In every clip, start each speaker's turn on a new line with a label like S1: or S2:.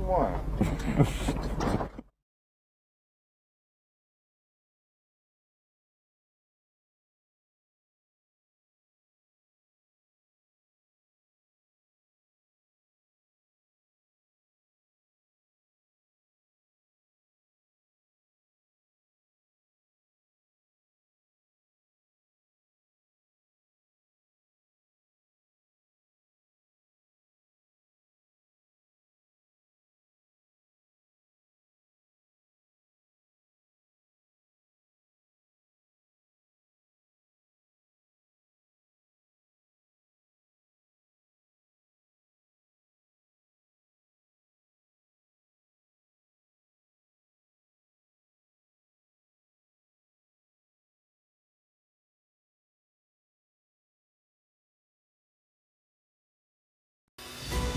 S1: more.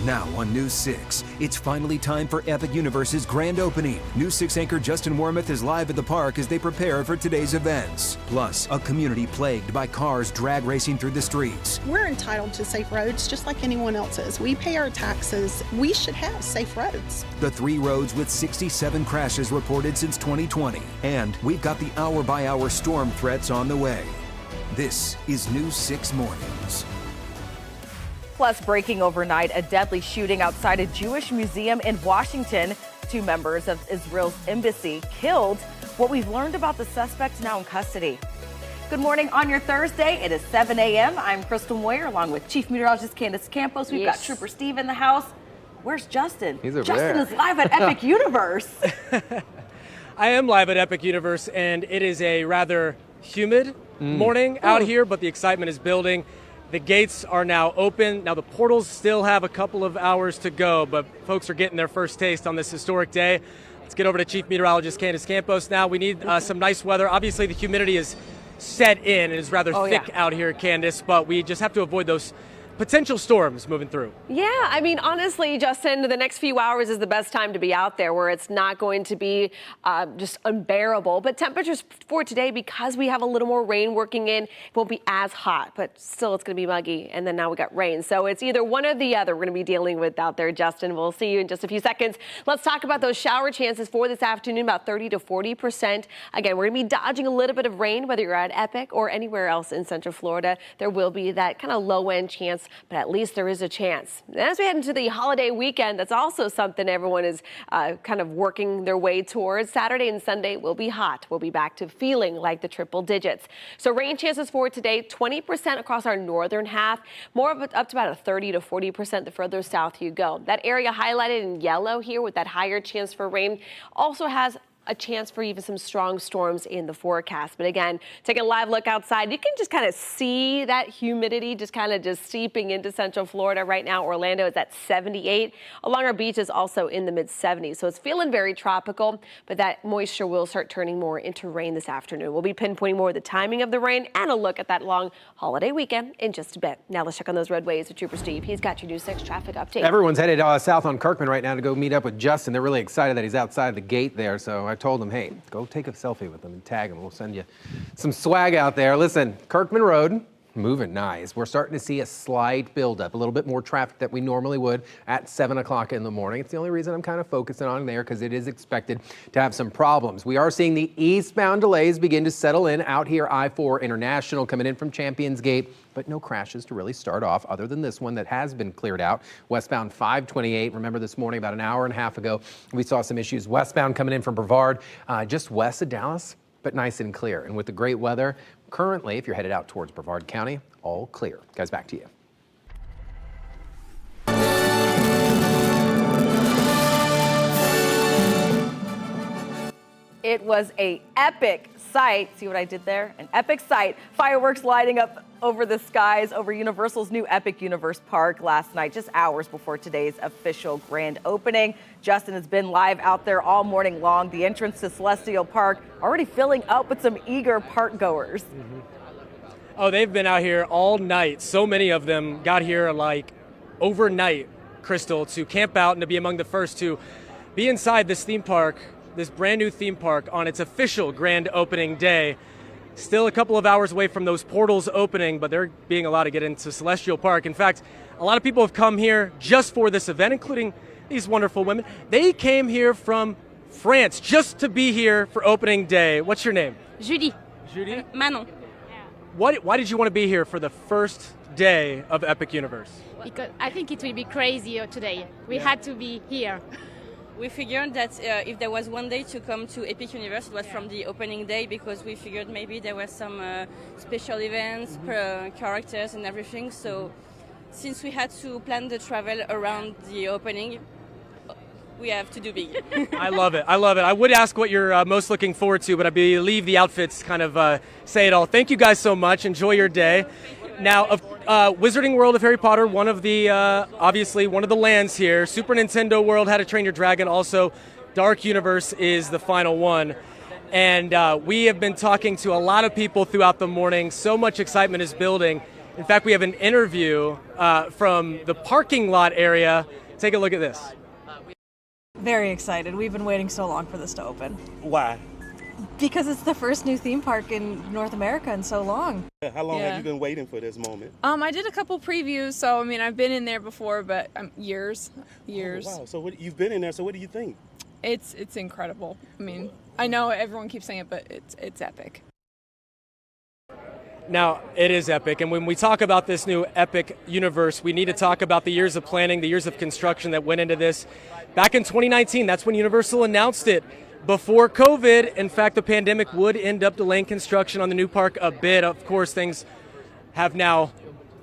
S2: Now on News 6, it's finally time for Epic Universe's grand opening. News 6 anchor Justin Wormuth is live at the park as they prepare for today's events. Plus, a community plagued by cars drag racing through the streets.
S3: We're entitled to safe roads just like anyone else is. We pay our taxes. We should have safe roads.
S2: The 3 roads with 67 crashes reported since 2020. And we've got the hour-by-hour storm threats on the way. This is News 6 Mornings.
S4: Plus, breaking overnight, a deadly shooting outside a Jewish museum in Washington. 2 members of Israel's embassy killed. What we've learned about the suspects now in custody. Good morning on your Thursday. It is 7 a.m. I'm Crystal Moyer along with Chief Meteorologist Candace Campos. We've got Trooper Steve in the house. Where's Justin?
S5: He's over
S4: Justin
S5: there.
S4: is live at Epic Universe.
S6: I am live at Epic Universe, and it is a rather humid morning out here, but the excitement is building. The gates are now open. Now the portals still have a couple of hours to go, but folks are getting their first taste on this historic day. Let's get over to Chief Meteorologist Candace Campos now. We need some nice weather. Obviously the humidity is set in. It is rather thick out here, Candace, but we just have to avoid those potential storms moving through.
S7: Yeah, I mean, honestly, Justin, the next few hours is the best time to be out there where it's not going to be just unbearable. But temperatures for today, because we have a little more rain working in, it won't be as hot, but still it's going to be muggy. And then now we got rain. So it's either one or the other we're going to be dealing with out there, Justin. We'll see you in just a few seconds. Let's talk about those shower chances for this afternoon, about 30 to 40%. Again, we're going to be dodging a little bit of rain, whether you're at Epic or anywhere else in Central Florida. There will be that kind of low-end chance, but at least there is a chance. And as we head into the holiday weekend, that's also something everyone is kind of working their way towards. Saturday and Sunday will be hot. We'll be back to feeling like the triple digits. So rain chances for today, 20% across our northern half, more of it up to about a 30 to 40% the further south you go. That area highlighted in yellow here with that higher chance for rain also has a chance for even some strong storms in the forecast. But again, take a live look outside. You can just kind of see that humidity just seeping into Central Florida right now. Orlando is at 78. Along our beaches also in the mid 70s. So it's feeling very tropical, but that moisture will start turning more into rain this afternoon. We'll be pinpointing more of the timing of the rain and a look at that long holiday weekend in just a bit. Now let's check on those roadways with Trooper Steve. He's got your News 6 traffic update.
S5: Everyone's headed south on Kirkman right now to go meet up with Justin. They're really excited that he's outside the gate there. So I told him, hey, go take a selfie with him and tag him. We'll send you some swag out there. Listen, Kirkman Road, moving nice. We're starting to see a slight buildup, a little bit more traffic that we normally would at 7 o'clock in the morning. It's the only reason I'm kind of focusing on there because it is expected to have some problems. We are seeing the eastbound delays begin to settle in out here. I-4 International coming in from Champions Gate, but no crashes to really start off other than this one that has been cleared out. Westbound 528, remember this morning about an hour and a half ago, we saw some issues westbound coming in from Brevard, just west of Dallas, but nice and clear. And with the great weather, currently, if you're headed out towards Brevard County, all clear. Guys, back to you.
S4: It was an epic sight. See what I did there? An epic sight. Fireworks lighting up over the skies over Universal's new Epic Universe Park last night, just hours before today's official grand opening. Justin has been live out there all morning long. The entrance to Celestial Park already filling up with some eager park goers.
S6: Oh, they've been out here all night. So many of them got here like overnight, Crystal, to camp out and to be among the first to be inside this theme park, this brand new theme park on its official grand opening day. Still a couple of hours away from those portals opening, but they're being allowed to get into Celestial Park. In fact, a lot of people have come here just for this event, including these wonderful women. They came here from France just to be here for opening day. What's your name?
S1: Julie.
S6: Judy?
S1: Manon.
S6: Why did you want to be here for the first day of Epic Universe?
S1: Because I think it will be crazy today. We had to be here.
S8: We figured that if there was one day to come to Epic Universe, it was from the opening day, because we figured maybe there were some special events, characters and everything. So since we had to plan the travel around the opening, we have to do big.
S6: I love it. I love it. I would ask what you're most looking forward to, but I believe the outfits kind of say it all. Thank you guys so much. Enjoy your day. Now, Wizarding World of Harry Potter, one of the, obviously, one of the lands here. Super Nintendo World, How to Train Your Dragon. Also, Dark Universe is the final one. And we have been talking to a lot of people throughout the morning. So much excitement is building. In fact, we have an interview from the parking lot area. Take a look at this.
S9: Very excited. We've been waiting so long for this to open.
S10: Why?
S9: Because it's the first new theme park in North America in so long.
S10: How long have you been waiting for this moment?
S11: I did a couple previews, so I mean, I've been in there before, but years.
S10: Oh, wow. So you've been in there, so what do you think?
S11: It's incredible. I mean, I know everyone keeps saying it, but it's epic.
S6: Now, it is epic, and when we talk about this new Epic Universe, we need to talk about the years of planning, the years of construction that went into this. Back in 2019, that's when Universal announced it. Before COVID, in fact, the pandemic would end up delaying construction on the new park a bit. Of course, things have now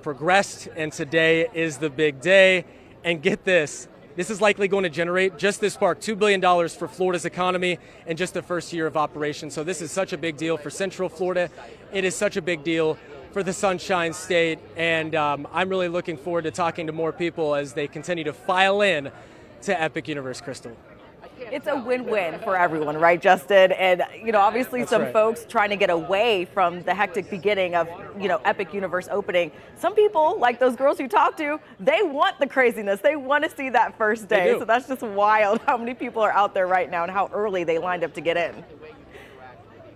S6: progressed, and today is the big day. And get this, this is likely going to generate, just this park, $2 billion for Florida's economy in just the first year of operation. So this is such a big deal for Central Florida. It is such a big deal for the Sunshine State. And I'm really looking forward to talking to more people as they continue to file in to Epic Universe, Crystal.
S4: It's a win-win for everyone, right, Justin? And, obviously
S6: That's
S4: some
S6: right.
S4: folks trying to get away from the hectic beginning of, Epic Universe opening. Some people, like those girls you talked to, they want the craziness. They want to see that first day. So that's just wild how many people are out there right now and how early they lined up to get in.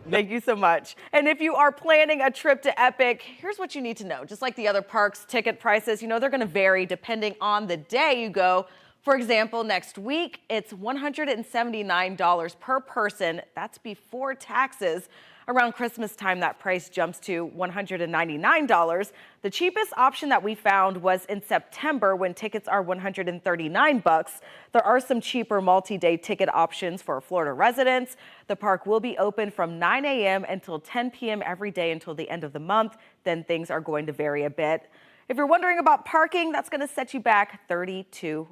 S4: Thank you so much. And if you are planning a trip to Epic, here's what you need to know. Just like the other parks, ticket prices, they're going to vary depending on the day you go. For example, next week, it's $179 per person. That's before taxes. Around Christmas time, that price jumps to $199. The cheapest option that we found was in September when tickets are $139. There are some cheaper multi-day ticket options for Florida residents. The park will be open from 9 a.m. until 10 p.m. every day until the end of the month. Then things are going to vary a bit. If you're wondering about parking, that's going to set you back $32.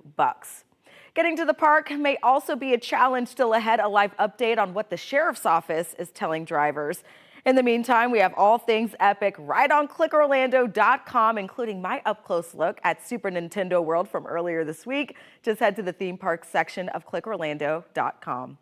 S4: Getting to the park may also be a challenge. Still ahead, a live update on what the sheriff's office is telling drivers. In the meantime, we have all things Epic right on clickorlando.com, including my up-close look at Super Nintendo World from earlier this week. Just head to the theme park section of clickorlando.com.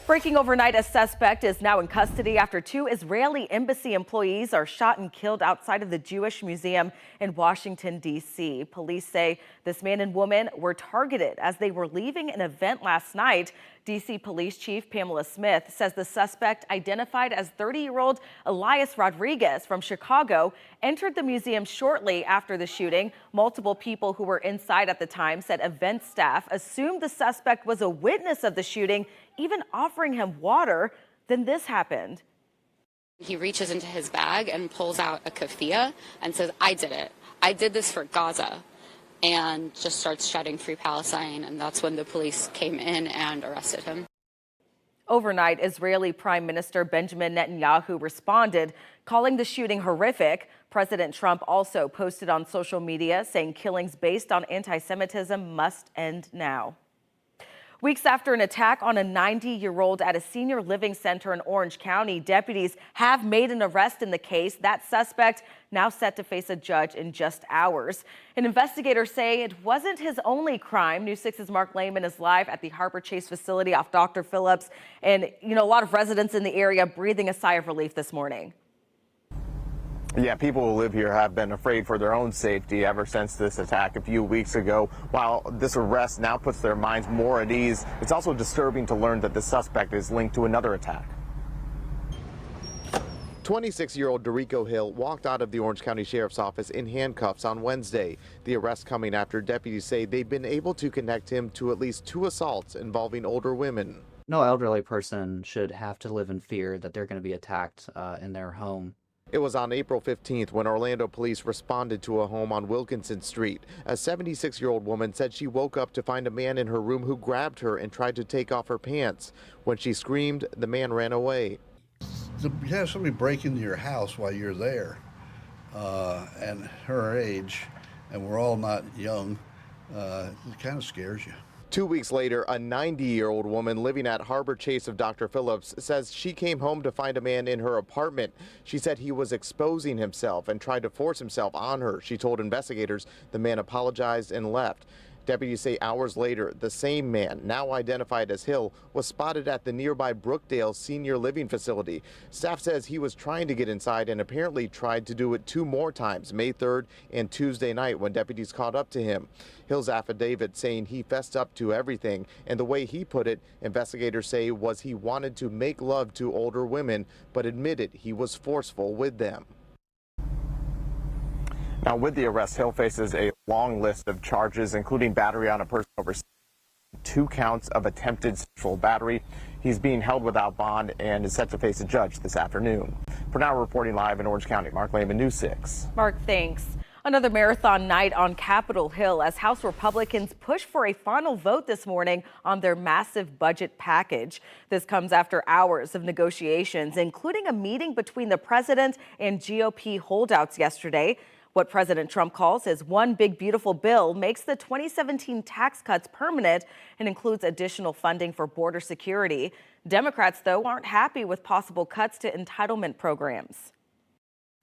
S4: Breaking overnight, a suspect is now in custody after 2 Israeli embassy employees are shot and killed outside of the Jewish Museum in Washington, D.C. Police say this man and woman were targeted as they were leaving an event last night. D.C. Police Chief Pamela Smith says the suspect, identified as 30-year-old Elias Rodriguez from Chicago, entered the museum shortly after the shooting. Multiple people who were inside at the time said event staff assumed the suspect was a witness of the shooting, even offering him water. Then this happened.
S12: He reaches into his bag and pulls out a keffiyeh and says, "I did it. I did this for Gaza," and just starts shouting "Free Palestine," and that's when the police came in and arrested him.
S4: Overnight, Israeli Prime Minister Benjamin Netanyahu responded, calling the shooting horrific. President Trump also posted on social media saying killings based on anti-Semitism must end now. Weeks after an attack on a 90-year-old at a senior living center in Orange County, deputies have made an arrest in the case. That suspect now set to face a judge in just hours. And investigators say it wasn't his only crime. News 6's Mark Lehman is live at the Harbor Chase facility off Dr. Phillips. And, a lot of residents in the area breathing a sigh of relief this morning.
S13: Yeah, people who live here have been afraid for their own safety ever since this attack a few weeks ago. While this arrest now puts their minds more at ease, it's also disturbing to learn that the suspect is linked to another attack. 26-year-old Dorico Hill walked out of the Orange County Sheriff's Office in handcuffs on Wednesday. The arrest coming after deputies say they've been able to connect him to at least 2 assaults involving older women.
S14: No elderly person should have to live in fear that they're going to be attacked in their home.
S13: It was on April 15th when Orlando police responded to a home on Wilkinson Street. A 76-year-old woman said she woke up to find a man in her room who grabbed her and tried to take off her pants. When she screamed, the man ran away.
S15: To have somebody break into your house while you're there, and her age, and we're all not young, it kind of scares you.
S13: 2 weeks later, a 90-year-old woman living at Harbor Chase of Dr. Phillips says she came home to find a man in her apartment. She said he was exposing himself and tried to force himself on her. She told investigators the man apologized and left. Deputies say hours later, the same man, now identified as Hill, was spotted at the nearby Brookdale Senior Living Facility. Staff says he was trying to get inside and apparently tried to do it 2 more times, May 3rd and Tuesday night, when deputies caught up to him. Hill's affidavit saying he fessed up to everything, and the way he put it, investigators say, was he wanted to make love to older women, but admitted he was forceful with them. Now, with the arrest, Hill faces a long list of charges, including battery on a person over 2 counts of attempted sexual battery. He's being held without bond and is set to face a judge this afternoon. For now, reporting live in Orange County, Mark Lehman, News 6.
S4: Mark, thanks. Another marathon night on Capitol Hill as House Republicans push for a final vote this morning on their massive budget package. This comes after hours of negotiations, including a meeting between the president and GOP holdouts yesterday. What President Trump calls his one big beautiful bill makes the 2017 tax cuts permanent and includes additional funding for border security. Democrats, though, aren't happy with possible cuts to entitlement programs.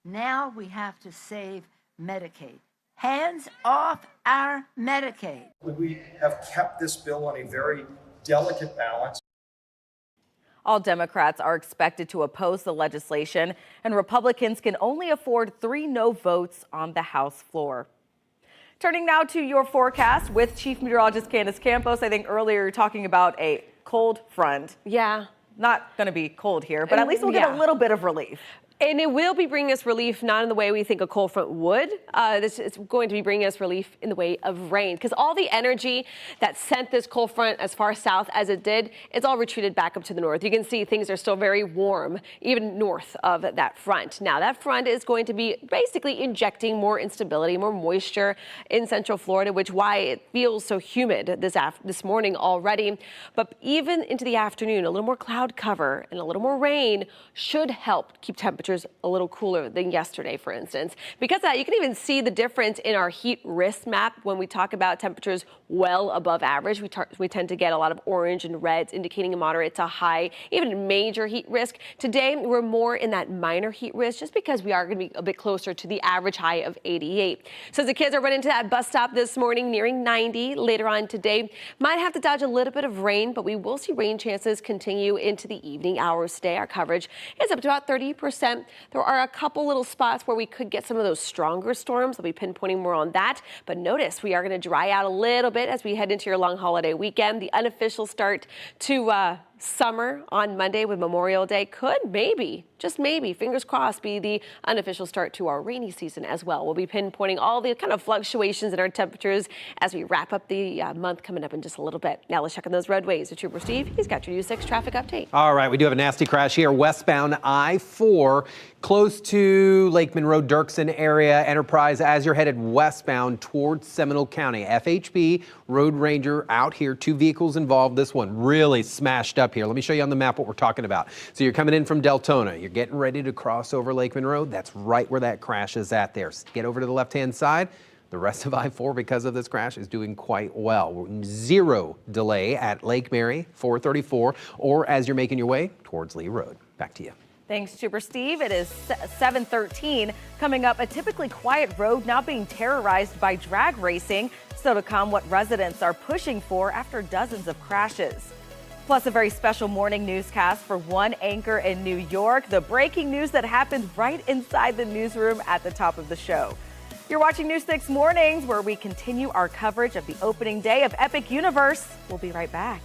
S16: Now we have to save Medicaid. Hands off our Medicaid.
S17: We have kept this bill on a very delicate balance.
S4: All Democrats are expected to oppose the legislation, and Republicans can only afford 3 no votes on the House floor. Turning now to your forecast with Chief Meteorologist Candace Campos. I think earlier you were talking about a cold front.
S7: Yeah.
S4: Not going to be cold here, but at least we'll get a little bit of relief.
S7: And it will be bringing us relief, not in the way we think a cold front would. This is going to be bringing us relief in the way of rain, because all the energy that sent this cold front as far south as it did, it's all retreated back up to the north. You can see things are still very warm, even north of that front. Now, that front is going to be basically injecting more instability, more moisture in central Florida, which why it feels so humid this morning already. But even into the afternoon, a little more cloud cover and a little more rain should help keep temperatures a little cooler than yesterday, for instance. Because of that, you can even see the difference in our heat risk map when we talk about temperatures well above average. We tend to get a lot of orange and reds indicating a moderate to high, even major heat risk. Today, we're more in that minor heat risk just because we are going to be a bit closer to the average high of 88. So as the kids are running to that bus stop this morning, nearing 90 later on today, might have to dodge a little bit of rain, but we will see rain chances continue into the evening hours today. Our coverage is up to about 30%. There are a couple little spots where we could get some of those stronger storms. I'll be pinpointing more on that. But notice we are going to dry out a little bit as we head into your long holiday weekend. The unofficial start to summer on Monday with Memorial Day could maybe, just maybe, fingers crossed, be the unofficial start to our rainy season as well. We'll be pinpointing all the kind of fluctuations in our temperatures as we wrap up the month coming up in just a little bit. Now let's check on those roadways. The Trooper Steve, he's got your News 6 traffic update.
S5: All right, we do have a nasty crash here westbound I-4 close to Lake Monroe, Dirksen area, Enterprise, as you're headed westbound towards Seminole County. FHB Road Ranger out here, 2 vehicles involved. This one really smashed up here. Let me show you on the map what we're talking about. So you're coming in from Deltona. You're getting ready to cross over Lake Monroe. That's right where that crash is at there. Get over to the left-hand side. The rest of I-4, because of this crash, is doing quite well. 0 delay at Lake Mary, 434, or as you're making your way towards Lee Road. Back to you.
S4: Thanks, Trooper Steve. It is 7:13. Coming up, a typically quiet road now being terrorized by drag racing. So to come, what residents are pushing for after dozens of crashes. Plus, a very special morning newscast for one anchor in New York. The breaking news that happened right inside the newsroom at the top of the show. You're watching News 6 Mornings, where we continue our coverage of the opening day of Epic Universe. We'll be right back.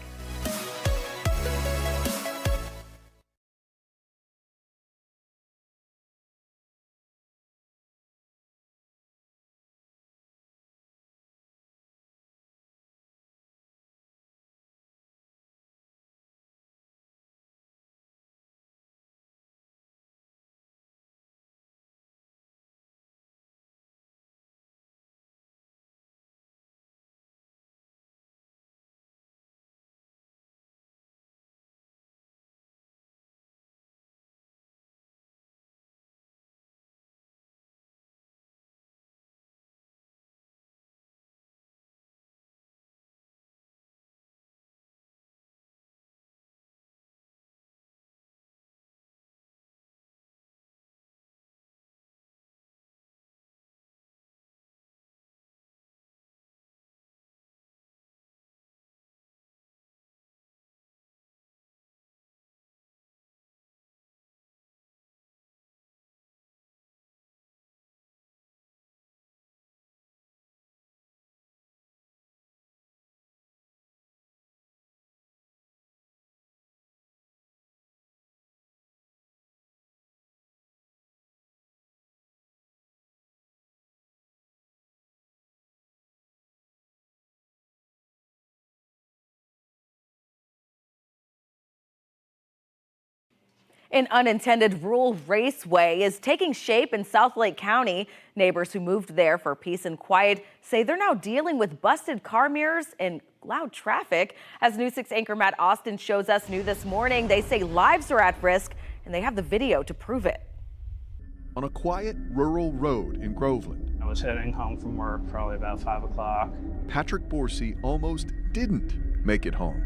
S4: An unintended rural raceway is taking shape in South Lake County. Neighbors who moved there for peace and quiet say they're now dealing with busted car mirrors and loud traffic. As News 6 anchor Matt Austin shows us new this morning, they say lives are at risk and they have the video to prove it.
S18: On a quiet rural road in Groveland,
S19: I was heading home from work probably about 5 o'clock.
S18: Patrick Borsey almost didn't make it home.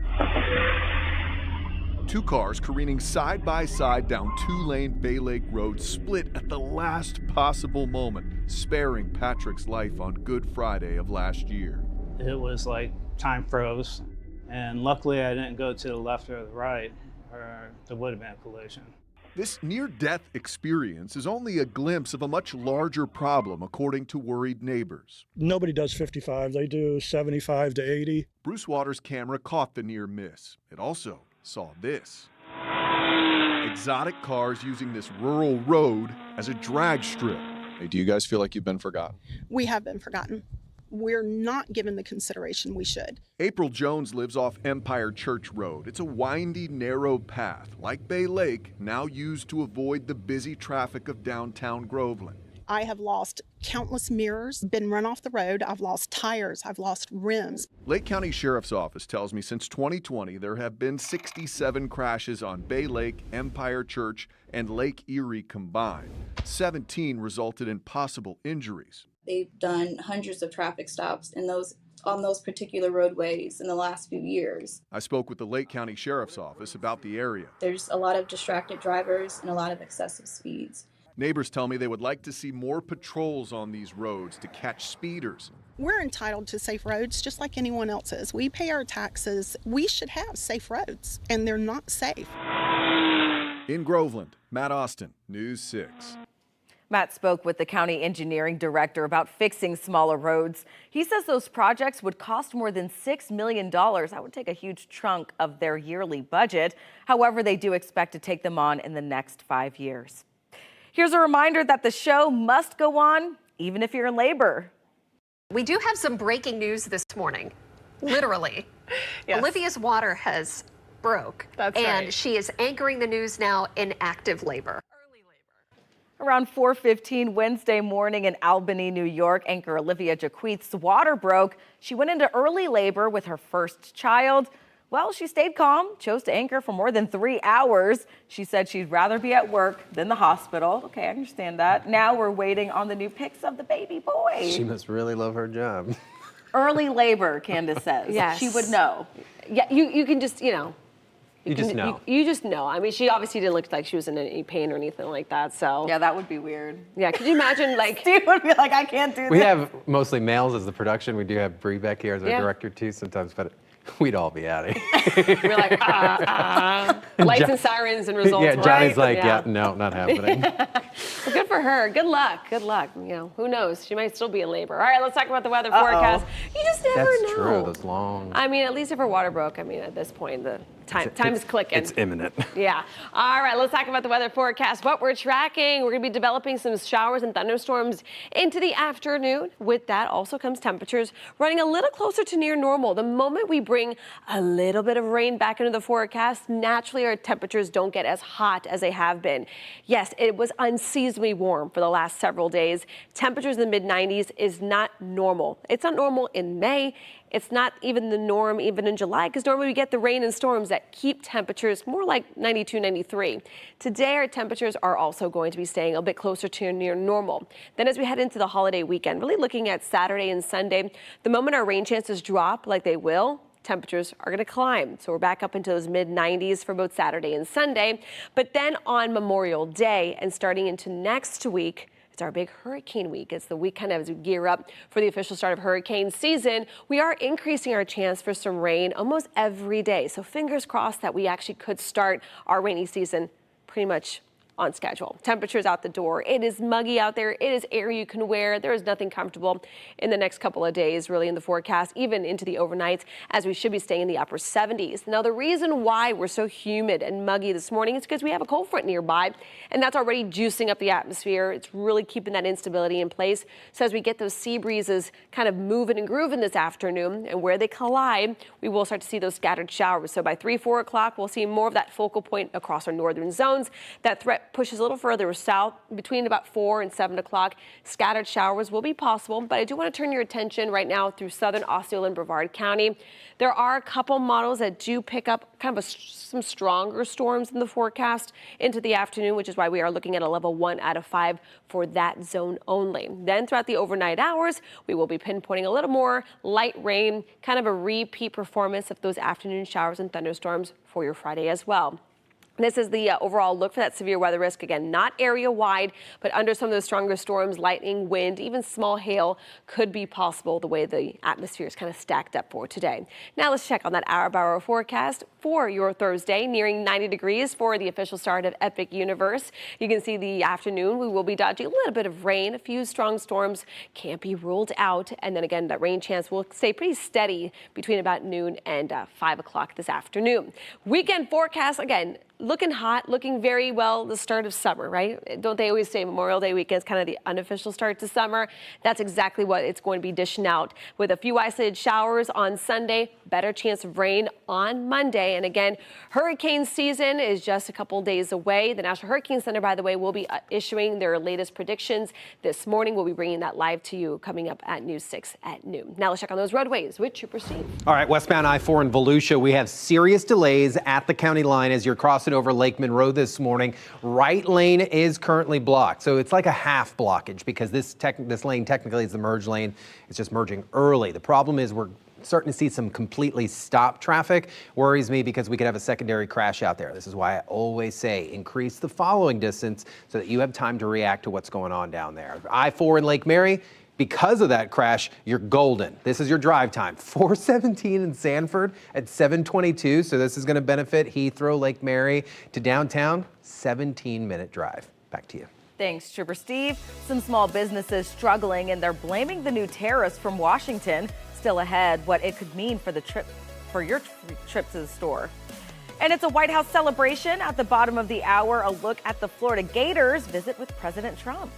S18: Two cars careening side by side down two-lane Bay Lake Road split at the last possible moment, sparing Patrick's life on Good Friday of last year.
S19: It was like time froze, and luckily I didn't go to the left or the right, or there would have been a collision.
S18: This near-death experience is only a glimpse of a much larger problem, according to worried neighbors.
S20: Nobody does 55, they do 75 to 80.
S18: Bruce Waters' camera caught the near miss. It also saw this. Exotic cars using this rural road as a drag strip.
S21: Hey, do you guys feel like you've been forgotten?
S3: We have been forgotten. We're not given the consideration we should.
S18: April Jones lives off Empire Church Road. It's a windy, narrow path, like Bay Lake, now used to avoid the busy traffic of downtown Groveland.
S3: I have lost countless mirrors, been run off the road. I've lost tires. I've lost rims.
S18: Lake County Sheriff's Office tells me since 2020, there have been 67 crashes on Bay Lake, Empire Church, and Lake Erie combined. 17 resulted in possible injuries.
S22: They've done hundreds of traffic stops on those particular roadways in the last few years.
S18: I spoke with the Lake County Sheriff's Office about the area.
S22: There's a lot of distracted drivers and a lot of excessive speeds.
S18: Neighbors tell me they would like to see more patrols on these roads to catch speeders.
S3: We're entitled to safe roads just like anyone else is. We pay our taxes. We should have safe roads, and they're not safe.
S18: In Groveland, Matt Austin, News 6.
S4: Matt spoke with the county engineering director about fixing smaller roads. He says those projects would cost more than $6 million. That would take a huge chunk of their yearly budget. However, they do expect to take them on in the next 5 years. Here's a reminder that the show must go on, even if you're in labor.
S23: We do have some breaking news this morning, literally.
S7: Yes.
S23: Olivia's water has broke.
S7: That's
S23: and
S7: right.
S23: she is anchoring the news now in active labor.
S4: Around 4:15 Wednesday morning in Albany, New York, anchor Olivia Jaquith's water broke. She went into early labor with her first child. Well, she stayed calm, chose to anchor for more than 3 hours. She said she'd rather be at work than the hospital. Okay, I understand that. Now we're waiting on the new pics of the baby boy.
S5: She must really love her job.
S4: Early labor, Candace says.
S7: Yes.
S4: She would know.
S7: Yeah, you can just,
S5: You just know.
S7: You just know. I mean, she obviously didn't look like she was in any pain or anything like that, so.
S4: Yeah, that would be weird.
S7: Yeah, could you imagine, like.
S4: Steve would be like, I can't do this.
S5: We have mostly males as the production. We do have Bree back here as our director too sometimes, but we'd all be out of here.
S7: We're like, lights and sirens and results,
S5: Yeah, Johnny's
S7: right?
S5: like, yeah, no, not happening.
S7: Well, good for her. Good luck. Good luck. Who knows? She might still be in labor. All right, let's talk about the weather forecast. You just never know.
S5: That's true. Those long.
S7: I mean, at least if her water broke, at this point, the time is clicking.
S5: It's imminent.
S7: Yeah. All right, let's talk about the weather forecast. What we're tracking, we're going to be developing some showers and thunderstorms into the afternoon. With that also comes temperatures running a little closer to near normal. The moment we bring a little bit of rain back into the forecast, naturally our temperatures don't get as hot as they have been. Yes, it was unseasonably warm for the last several days. Temperatures in the mid-90s is not normal. It's not normal in May. It's not even the norm even in July, because normally we get the rain and storms that keep temperatures more like 92, 93. Today, our temperatures are also going to be staying a bit closer to near normal. Then as we head into the holiday weekend, really looking at Saturday and Sunday, the moment our rain chances drop like they will, temperatures are going to climb. So we're back up into those mid-90s for both Saturday and Sunday. But then on Memorial Day and starting into next week, it's our big hurricane week. It's the week kind of as we gear up for the official start of hurricane season. We are increasing our chance for some rain almost every day. So fingers crossed that we actually could start our rainy season pretty much on schedule. Temperatures out the door. It is muggy out there. It is air you can wear. There is nothing comfortable in the next couple of days, really, in the forecast, even into the overnights, as we should be staying in the upper 70s. Now, the reason why we're so humid and muggy this morning is because we have a cold front nearby, and that's already juicing up the atmosphere. It's really keeping that instability in place. So as we get those sea breezes kind of moving and grooving this afternoon, and where they collide, we will start to see those scattered showers. So by 3, 4 o'clock, we'll see more of that focal point across our northern zones. That threat pushes a little further south between about 4 and 7 o'clock. Scattered showers will be possible, but I do want to turn your attention right now through southern Osceola and Brevard County. There are a couple models that do pick up kind of some stronger storms in the forecast into the afternoon, which is why we are looking at a level 1 out of 5 for that zone only. Then throughout the overnight hours, we will be pinpointing a little more light rain, kind of a repeat performance of those afternoon showers and thunderstorms for your Friday as well. This is the overall look for that severe weather risk. Again, not area wide, but under some of those stronger storms, lightning, wind, even small hail could be possible the way the atmosphere is kind of stacked up for today. Now let's check on that hour-by-hour forecast for your Thursday, nearing 90 degrees for the official start of Epic Universe. You can see the afternoon, we will be dodging a little bit of rain. A few strong storms can't be ruled out. And then again, that rain chance will stay pretty steady between about noon and 5 o'clock this afternoon. Weekend forecast, again, looking hot, looking very well the start of summer, right? Don't they always say Memorial Day weekend is kind of the unofficial start to summer? That's exactly what it's going to be dishing out, with a few isolated showers on Sunday, better chance of rain on Monday. And again, hurricane season is just a couple days away. The National Hurricane Center, by the way, will be issuing their latest predictions this morning. We'll be bringing that live to you coming up at News 6 at noon. Now let's check on those roadways with Trooper Steve.
S5: All right, westbound I-4 in Volusia, we have serious delays at the county line as you're crossing over Lake Monroe this morning. Right lane is currently blocked, so it's like a half blockage because this lane technically is the merge lane. It's just merging early. The problem is we're starting to see some completely stopped traffic. Worries me because we could have a secondary crash out there. This is why I always say increase the following distance so that you have time to react to what's going on down there. I-4 in Lake Mary, because of that crash, you're golden. This is your drive time. 417 in Sanford at 722. So this is going to benefit Heathrow, Lake Mary to downtown. 17-minute drive. Back to you.
S4: Thanks, Trooper Steve. Some small businesses struggling, and they're blaming the new tariffs from Washington. Still ahead, what it could mean for your trip to the store. And it's a White House celebration. At the bottom of the hour, a look at the Florida Gators visit with President Trump.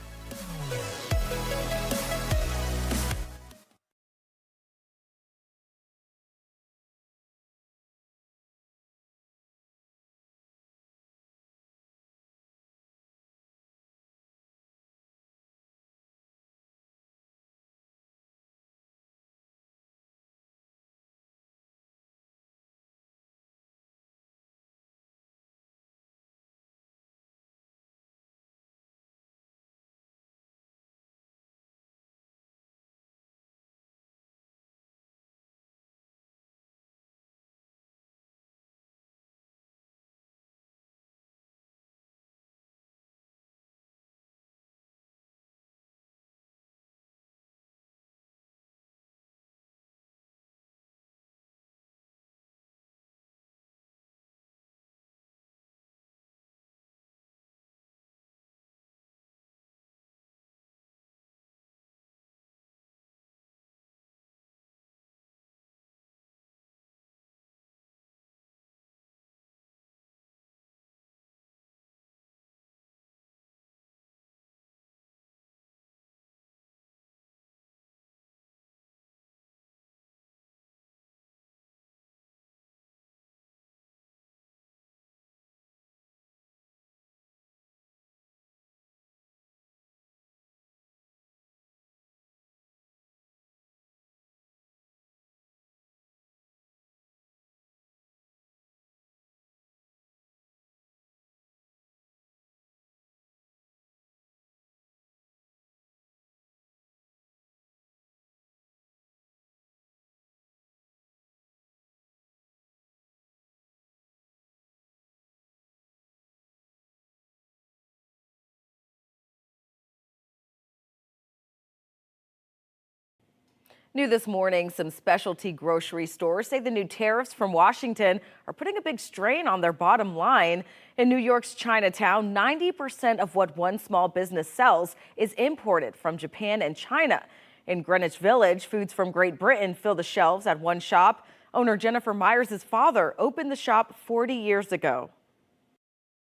S4: New this morning, some specialty grocery stores say the new tariffs from Washington are putting a big strain on their bottom line. In New York's Chinatown, 90% of what one small business sells is imported from Japan and China. In Greenwich Village, foods from Great Britain fill the shelves at one shop. Owner Jennifer Myers' father opened the shop 40 years ago.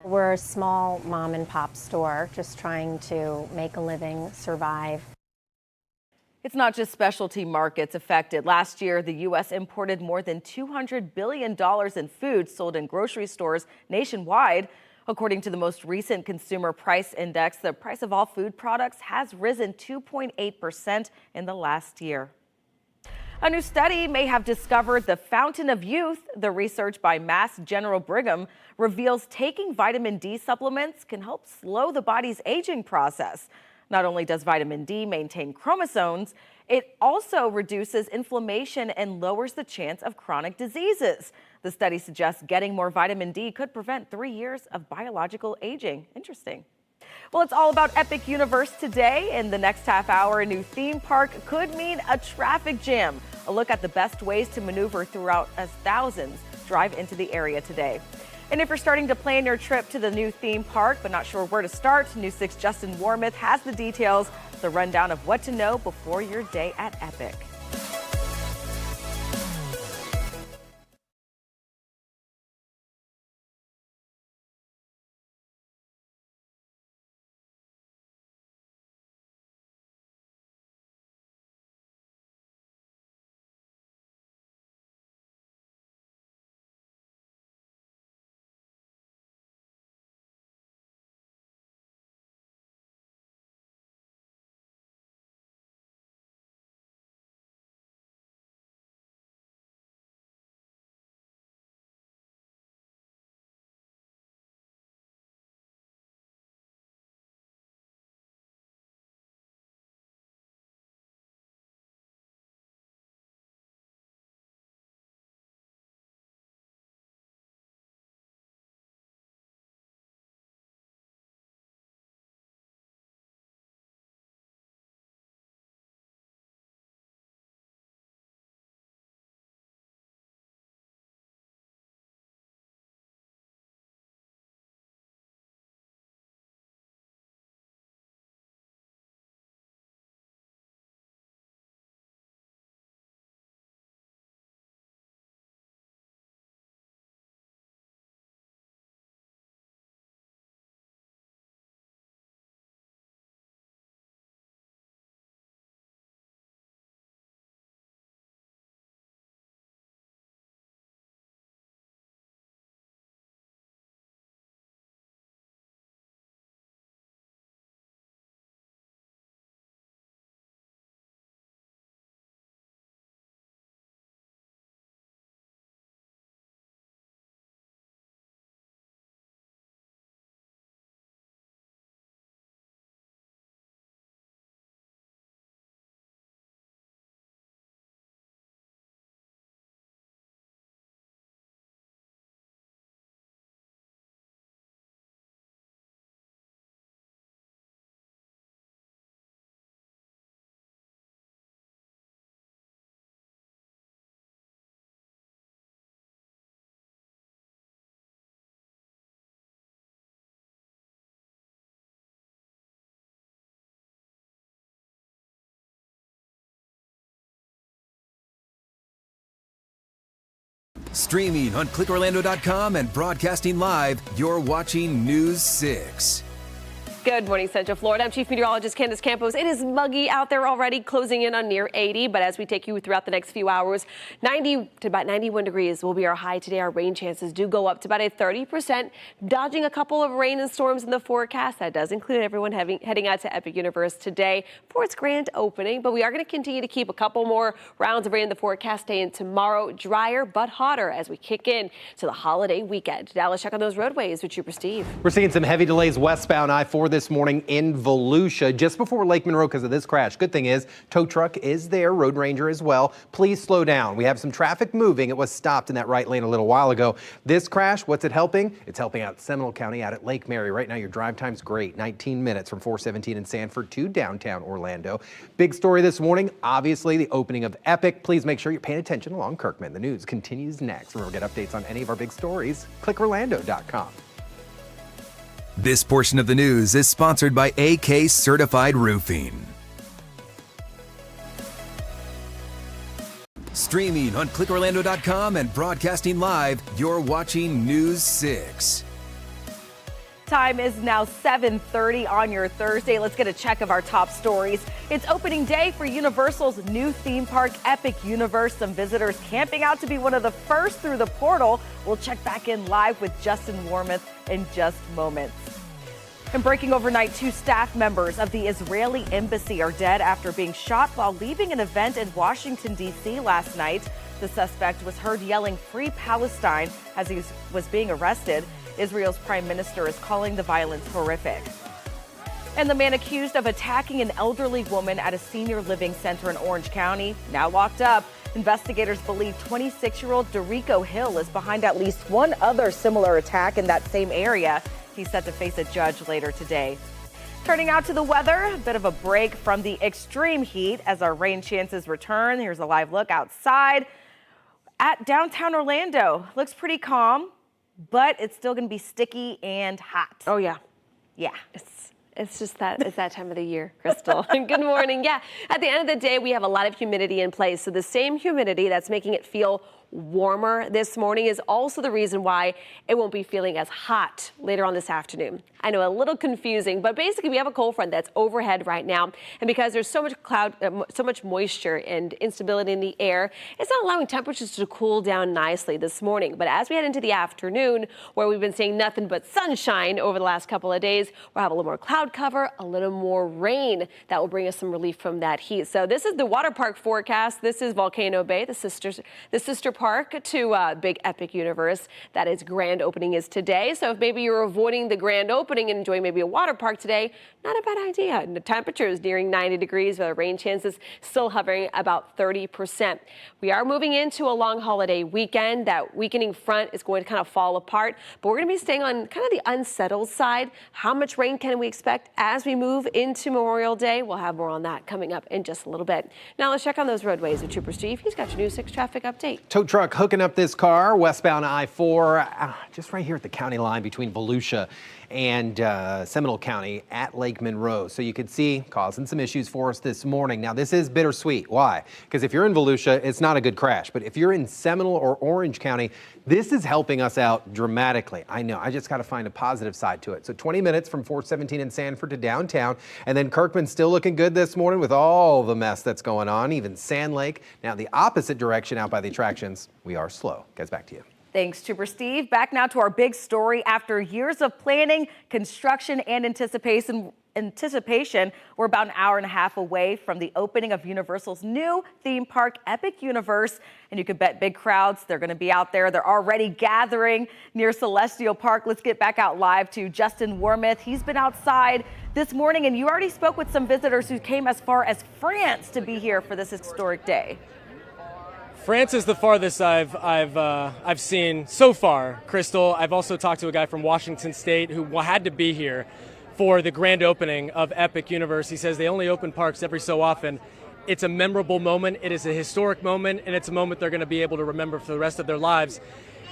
S1: We're a small mom and pop store just trying to make a living, survive.
S4: It's not just specialty markets affected. Last year, the U.S. imported more than $200 billion in food sold in grocery stores nationwide. According to the most recent Consumer Price Index, the price of all food products has risen 2.8% in the last year. A new study may have discovered the fountain of youth. The research by Mass General Brigham reveals taking vitamin D supplements can help slow the body's aging process. Not only does vitamin D maintain chromosomes, it also reduces inflammation and lowers the chance of chronic diseases. The study suggests getting more vitamin D could prevent 3 years of biological aging. Interesting. Well, it's all about Epic Universe today. In the next half hour, a new theme park could mean a traffic jam. A look at the best ways to maneuver throughout as thousands drive into the area today. And if you're starting to plan your trip to the new theme park but not sure where to start, News 6 Justin Warmouth has the details, the rundown of what to know before your day at Epic.
S2: Streaming on clickorlando.com and broadcasting live, you're watching News 6.
S7: Good morning, Central Florida. I'm Chief Meteorologist Candace Campos. It is muggy out there already, closing in on near 80. But as we take you throughout the next few hours, 90 to about 91 degrees will be our high today. Our rain chances do go up to about a 30%, dodging a couple of rain and storms in the forecast. That does include everyone heading out to Epic Universe today for its grand opening. But we are going to continue to keep a couple more rounds of rain in the forecast today and tomorrow. Drier but hotter as we kick in to the holiday weekend. Now let's check on those roadways with Trooper Steve.
S5: We're seeing some heavy delays westbound I-4 this morning in Volusia, just before Lake Monroe because of this crash. Good thing is, tow truck is there, road ranger as well. Please slow down. We have some traffic moving. It was stopped in that right lane a little while ago. This crash, what's it helping? It's helping out Seminole County out at Lake Mary. Right now, your drive time's great. 19 minutes from 417 in Sanford to downtown Orlando. Big story this morning, obviously the opening of Epic. Please make sure you're paying attention along Kirkman. The news continues next. Remember, get updates on any of our big stories. Click Orlando.com.
S2: This portion of the news is sponsored by AK Certified Roofing. Streaming on clickorlando.com and broadcasting live, you're watching News 6.
S4: Time is now 7:30 on your Thursday. Let's get a check of our top stories. It's opening day for Universal's new theme park, Epic Universe. Some visitors camping out to be one of the first through the portal. We'll check back in live with Justin Warmoth in just moments. And breaking overnight, 2 staff members of the Israeli embassy are dead after being shot while leaving an event in Washington, D.C. last night. The suspect was heard yelling "Free Palestine" as he was being arrested. Israel's prime minister is calling the violence horrific. And the man accused of attacking an elderly woman at a senior living center in Orange County, now locked up. Investigators believe 26-year-old Dorico Hill is behind at least one other similar attack in that same area. He's set to face a judge later today. Turning out to the weather, a bit of a break from the extreme heat as our rain chances return. Here's a live look outside at downtown Orlando. Looks pretty calm, but it's still going to be sticky and hot.
S7: Oh, yeah.
S4: Yeah.
S7: It's just that it's that time of the year, Crystal. Good morning. Yeah, at the end of the day, we have a lot of humidity in place. So the same humidity that's making it feel warmer this morning is also the reason why it won't be feeling as hot later on this afternoon. I know, a little confusing, but basically we have a cold front that's overhead right now, and because there's so much moisture and instability in the air, it's not allowing temperatures to cool down nicely this morning. But as we head into the afternoon, where we've been seeing nothing but sunshine over the last couple of days, we'll have a little more cloud cover, a little more rain that will bring us some relief from that heat. So this is the water park forecast. This is Volcano Bay, the sister park to Big Epic Universe. That its grand opening is today. So if maybe you're avoiding the grand opening and enjoying maybe a water park today, not a bad idea. And the temperature is nearing 90 degrees, with the rain chances still hovering about 30%. We are moving into a long holiday weekend. That weakening front is going to kind of fall apart, but we're going to be staying on kind of the unsettled side. How much rain can we expect as we move into Memorial Day? We'll have more on that coming up in just a little bit. Now let's check on those roadways with Trooper Steve. He's got your News 6 traffic update.
S5: Tow truck hooking up this car westbound I-4, just right here at the county line between Volusia and Seminole County at Lake Monroe. So you could see causing some issues for us this morning. Now this is bittersweet. Why? Because if you're in Volusia, it's not a good crash. But if you're in Seminole or Orange County, this is helping us out dramatically. I know, I just got to find a positive side to it. So 20 minutes from 417 in Sanford to downtown. And then Kirkman's still looking good this morning with all the mess that's going on, even Sand Lake. Now the opposite direction out by the attractions, we are slow. Guys, back to you.
S4: Thanks, Trooper Steve. Back now to our big story. After years of planning, construction, and anticipation, we're about an hour and a half away from the opening of Universal's new theme park, Epic Universe. And you can bet big crowds, they're going to be out there. They're already gathering near Celestial Park. Let's get back out live to Justin Warmoth. He's been outside this morning, and you already spoke with some visitors who came as far as France to be here for this historic day.
S6: France is the farthest I've seen so far, Crystal. I've also talked to a guy from Washington State who had to be here for the grand opening of Epic Universe. He says they only open parks every so often. It's a memorable moment. It is a historic moment, and it's a moment they're going to be able to remember for the rest of their lives.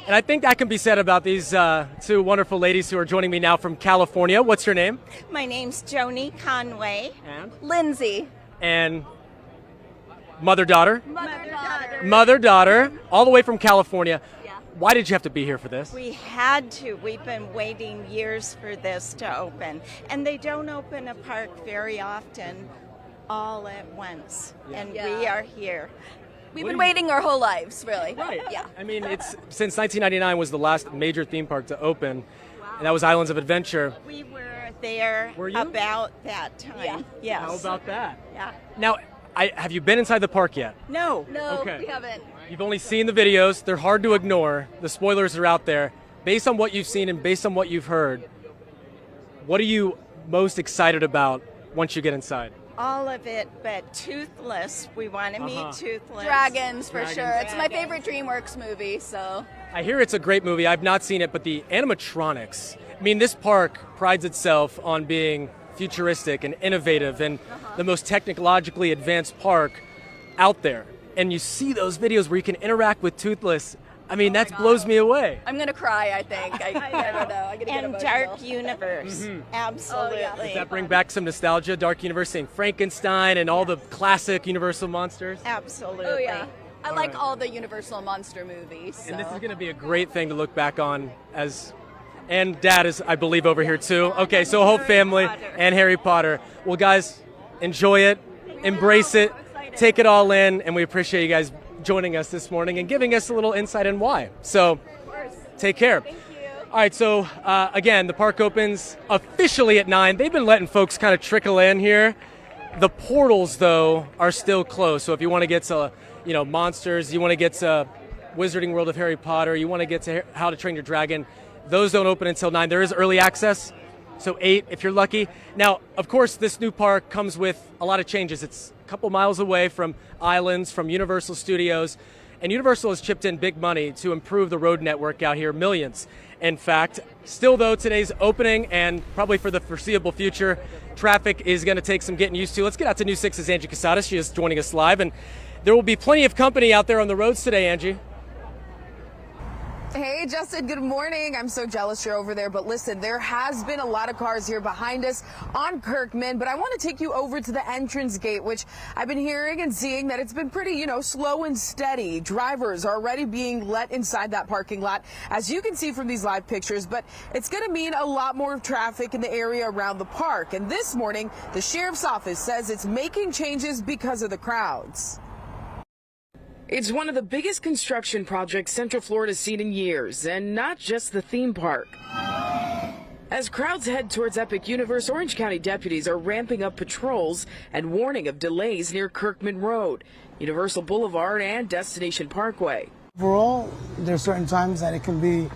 S6: And I think that can be said about these 2 wonderful ladies who are joining me now from California. What's your name?
S8: My name's Joni Conway.
S6: And?
S8: Lindsay.
S6: And mother-daughter?
S8: Mother-daughter,
S6: all the way from California. Yeah. Why did you have to be here for this?
S8: We had to. We've been waiting years for this to open. And they don't open a park very often all at once. Yeah. And we are here.
S9: We've been waiting our whole lives, really.
S6: Right.
S9: Yeah.
S6: I mean, it's since 1999 was the last major theme park to open, and that was Islands of Adventure.
S8: We were there about that time.
S9: Yeah.
S8: Yes.
S6: How about that?
S8: Yeah.
S6: Now, have you been inside the park yet?
S8: No.
S9: No,
S6: okay.
S9: We haven't.
S6: You've only seen the videos. They're hard to ignore. The spoilers are out there. Based on what you've seen and based on what you've heard, what do you most excited about once you get inside?
S8: All of it, but Toothless. We want to
S6: Uh-huh.
S8: meet Toothless.
S9: Dragons for sure. It's my favorite DreamWorks movie, so.
S6: I hear it's a great movie. I've not seen it, but the animatronics. I mean, this park prides itself on being futuristic and innovative and the most technologically advanced park out there. And you see those videos where you can interact with Toothless. I mean, that blows me away.
S9: I'm going to cry, I think. I don't know. I'm gonna get
S8: And
S9: emotional.
S8: Dark Universe. Absolutely.
S6: Does that bring back some nostalgia? Dark Universe, seeing Frankenstein and all the classic Universal monsters?
S8: Absolutely.
S9: Oh, yeah. I
S6: All
S9: like
S6: right.
S9: all the Universal monster movies. So.
S6: And this is going to be a great thing to look back on as. And Dad is, I believe, over here too. Okay, so whole family and Harry Potter. Well, guys, enjoy it, embrace it, take it all in, and we appreciate you guys joining us this morning and giving us a little insight on why. So, take care. All right, so again, the park opens officially at 9. They've been letting folks kind of trickle in here. The portals, though, are still closed. So if you want to get to, Monsters, you want to get to Wizarding World of Harry Potter, you want to get to How to Train Your Dragon, those don't open until 9. There is early access, so 8 if you're lucky. Now, of course, this new park comes with a lot of changes. It's a couple miles away from Islands, from Universal Studios, and Universal has chipped in big money to improve the road network out here, millions. In fact, still though, today's opening and probably for the foreseeable future, traffic is going to take some getting used to. Let's get out to News 6's Angie Casada. She is joining us live, and there will be plenty of company out there on the roads today, Angie.
S10: Hey, Justin, good morning. I'm so jealous you're over there. But listen, there has been a lot of cars here behind us on Kirkman. But I want to take you over to the entrance gate, which I've been hearing and seeing that it's been pretty, slow and steady. Drivers are already being let inside that parking lot, as you can see from these live pictures. But it's going to mean a lot more traffic in the area around the park. And this morning, the sheriff's office says it's making changes because of the crowds. It's one of the biggest construction projects Central Florida's seen in years, and not just the theme park. As crowds head towards Epic Universe, Orange County deputies are ramping up patrols and warning of delays near Kirkman Road, Universal Boulevard, and Destination Parkway.
S11: Overall, there are certain times that it can be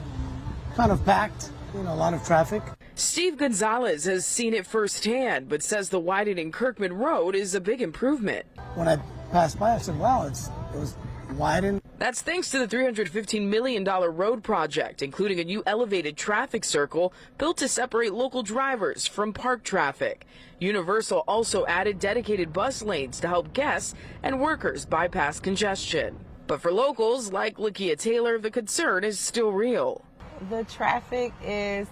S11: kind of packed, a lot of traffic.
S10: Steve Gonzalez has seen it firsthand, but says the widening Kirkman Road is a big improvement.
S11: When I passed by, I said, wow, it was widened.
S10: That's thanks to the $315 million road project, including a new elevated traffic circle built to separate local drivers from park traffic. Universal also added dedicated bus lanes to help guests and workers bypass congestion. But for locals like Lakia Taylor, the concern is still real.
S12: The traffic is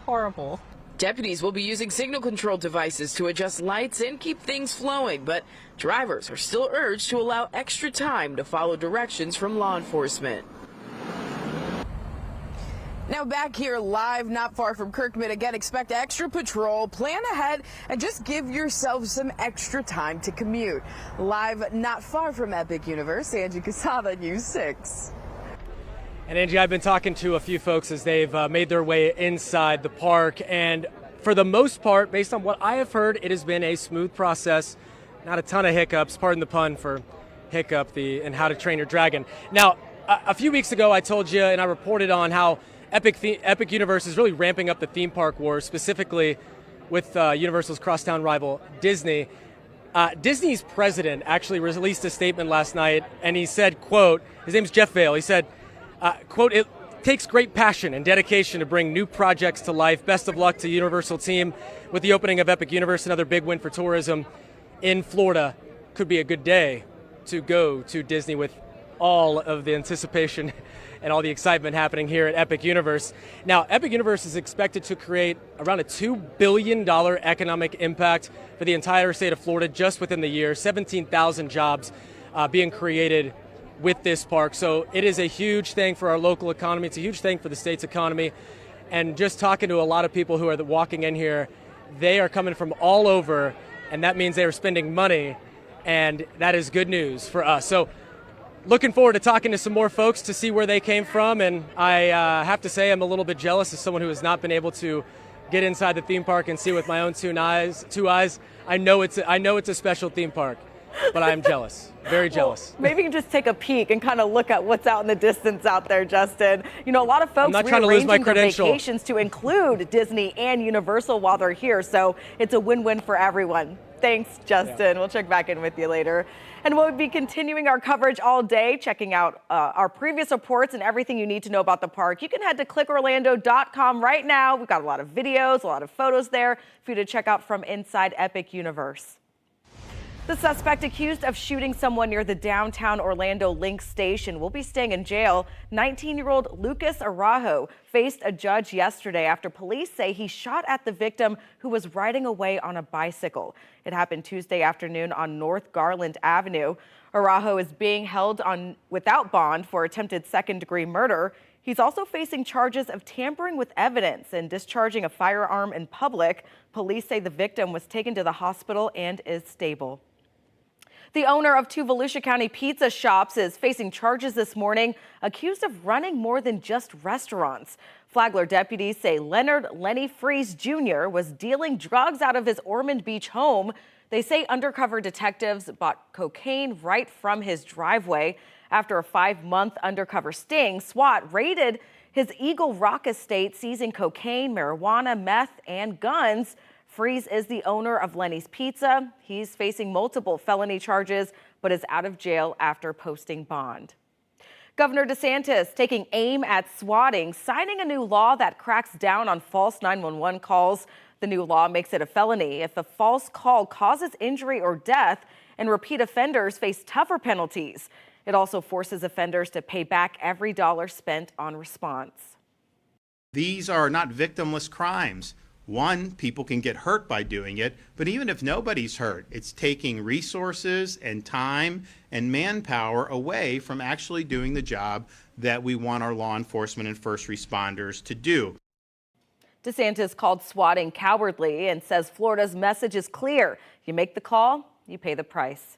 S12: horrible.
S10: Deputies will be using signal control devices to adjust lights and keep things flowing, but drivers are still urged to allow extra time to follow directions from law enforcement. Now back here live, not far from Kirkman. Again, expect extra patrol, plan ahead, and just give yourself some extra time to commute. Live not far from Epic Universe, Angie Casada, News 6.
S6: And Angie, I've been talking to a few folks as they've made their way inside the park, and for the most part, based on what I have heard, it has been a smooth process. Not a ton of hiccups, pardon the pun for hiccup, and How to Train Your Dragon. Now, a few weeks ago, I told you and I reported on how Epic Universe is really ramping up the theme park wars, specifically with Universal's crosstown rival, Disney. Disney's president actually released a statement last night, and he said, quote, his name's Jeff Vail, he said, quote, "It takes great passion and dedication to bring new projects to life. Best of luck to Universal team with the opening of Epic Universe, another big win for tourism in Florida. Could be a good day to go to Disney with all of the anticipation and all the excitement happening here at Epic Universe." Now, Epic Universe is expected to create around a $2 billion economic impact for the entire state of Florida just within the year, 17,000 jobs being created with this park. So it is a huge thing for our local economy. It's a huge thing for the state's economy. And just talking to a lot of people who are walking in here, they are coming from all over, and that means they are spending money, and that is good news for us. So looking forward to talking to some more folks to see where they came from, and I have to say I'm a little bit jealous as someone who has not been able to get inside the theme park and see with my own two eyes. I know it's a special theme park. but I'm jealous, very jealous.
S4: Well, maybe you can just take a peek and kind of look at what's out in the distance out there, Justin. You know, a lot of folks
S6: I'm not trying to lose my
S4: rearranging their
S6: credential.
S4: vacations to include Disney and Universal while they're here, so it's a win-win for everyone. Thanks, Justin. We'll check back in with you later. And we'll be continuing our coverage all day, checking out our previous reports and everything you need to know about the park. You can head to clickorlando.com right now. We've got a lot of videos, a lot of photos there for you to check out from inside Epic Universe. The suspect accused of shooting someone near the downtown Orlando Link station will be staying in jail. 19-year-old Lucas Araujo faced a judge yesterday after police say he shot at the victim who was riding away on a bicycle. It happened Tuesday afternoon on North Garland Avenue. Araujo is being held on without bond for attempted second-degree murder. He's also facing charges of tampering with evidence and discharging a firearm in public. Police say the victim was taken to the hospital and is stable. The owner of 2 Volusia County pizza shops is facing charges this morning, accused of running more than just restaurants. Flagler deputies say Leonard Lenny Freeze Jr. was dealing drugs out of his Ormond Beach home. They say undercover detectives bought cocaine right from his driveway. After a 5-month undercover sting, SWAT raided his Eagle Rock estate, seizing cocaine, marijuana, meth, and guns. Freeze is the owner of Lenny's Pizza. He's facing multiple felony charges, but is out of jail after posting bond. Governor DeSantis taking aim at swatting, signing a new law that cracks down on false 911 calls. The new law makes it a felony if a false call causes injury or death, and repeat offenders face tougher penalties. It also forces offenders to pay back every dollar spent on response.
S13: These are not victimless crimes. One, people can get hurt by doing it, but even if nobody's hurt, it's taking resources and time and manpower away from actually doing the job that we want our law enforcement and first responders to do.
S4: DeSantis called swatting cowardly and says Florida's message is clear. You make the call, you pay the price.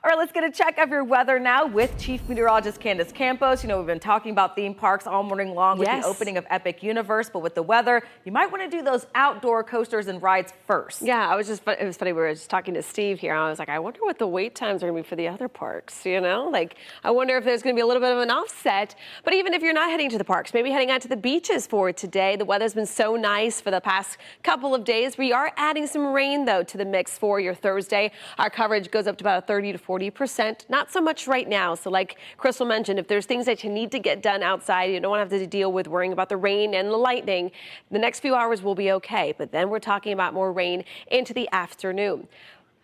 S4: All right, let's get a check of your weather now with Chief Meteorologist Candace Campos. You know, we've been talking about theme parks all morning long with the opening of Epic Universe, but with the weather, you might want to do those outdoor coasters and rides first.
S7: Yeah, it was funny. We were just talking to Steve here. And I was like, I wonder what the wait times are going to be for the other parks. You know, like I wonder if there's going to be a little bit of an offset. But even if you're not heading to the parks, maybe heading out to the beaches for today. The weather's been so nice for the past couple of days. We are adding some rain though to the mix for your Thursday. Our coverage goes up to about 30 to 40%. Not so much right now. So like Crystal mentioned, if there's things that you need to get done outside, you don't want to have to deal with worrying about the rain and the lightning, the next few hours will be okay. But then we're talking about more rain into the afternoon.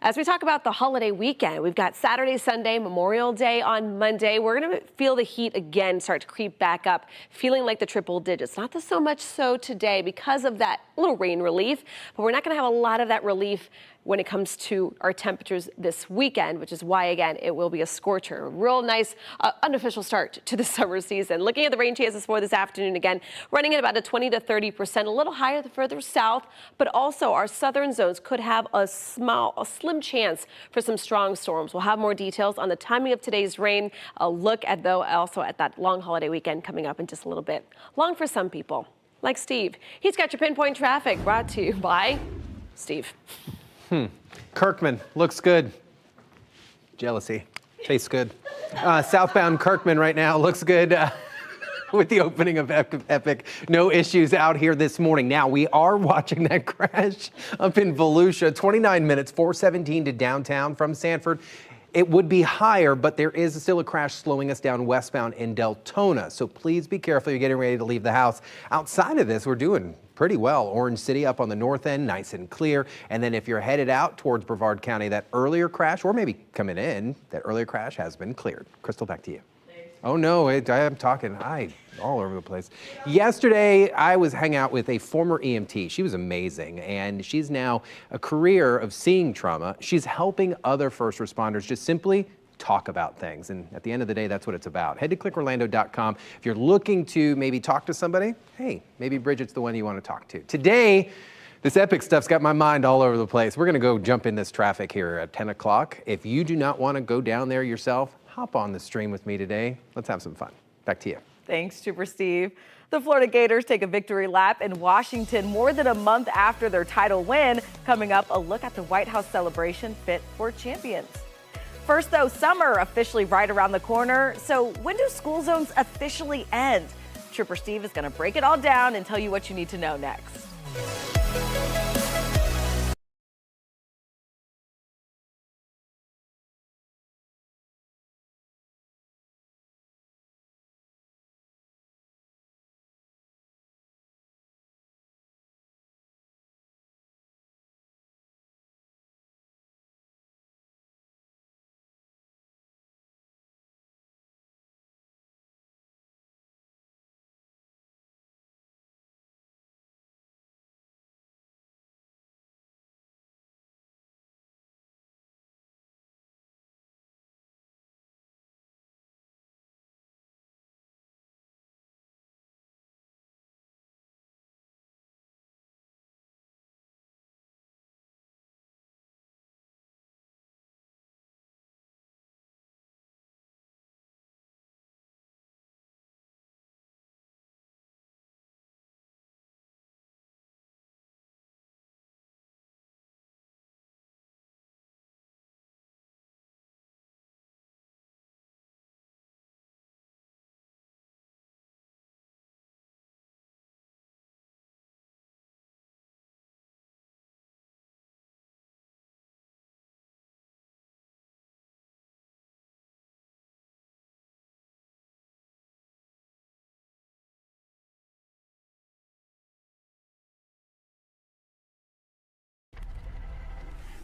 S7: As we talk about the holiday weekend, we've got Saturday, Sunday, Memorial Day on Monday. We're going to feel the heat again start to creep back up, feeling like the triple digits. Not so much so today because of that little rain relief, but we're not going to have a lot of that relief when it comes to our temperatures this weekend, which is why, again, it will be a scorcher. Real nice unofficial start to the summer season. Looking at the rain chances for this afternoon, again, running at about a 20 to 30%, a little higher the further south, but also our southern zones could have a slim chance for some strong storms. We'll have more details on the timing of today's rain. A look at, though, also at that long holiday weekend coming up in just a little bit. Long for some people, like Steve. He's got your pinpoint traffic brought to you by Steve.
S5: Kirkman looks good. Jealousy. Tastes good. Southbound Kirkman right now looks good with the opening of Epic. No issues out here this morning. Now, we are watching that crash up in Volusia. 29 minutes, 417 to downtown from Sanford. It would be higher, but there is still a crash slowing us down westbound in Deltona. So please be careful. You're getting ready to leave the house. Outside of this, we're doing pretty well. Orange City up on the north end, nice and clear. And then if you're headed out towards Brevard County, that earlier crash, or maybe coming in, that earlier crash has been cleared. Crystal, back to you. Oh no, I am talking all over the place. Yesterday, I was hanging out with a former EMT. She was amazing, and she's now a career of seeing trauma. She's helping other first responders just simply talk about things. And at the end of the day, that's what it's about. Head to clickorlando.com. If you're looking to maybe talk to somebody, hey, maybe Bridget's the one you want to talk to. Today, this Epic stuff's got my mind all over the place. We're going to go jump in this traffic here at 10 o'clock. If you do not want to go down there yourself, hop on the stream with me today. Let's have some fun. Back to you.
S4: Thanks, Super Steve. The Florida Gators take a victory lap in Washington more than a month after their title win. Coming up, a look at the White House celebration Fit for Champions. First, though, summer officially right around the corner. So when do school zones officially end? Trooper Steve is going to break it all down and tell you what you need to know next.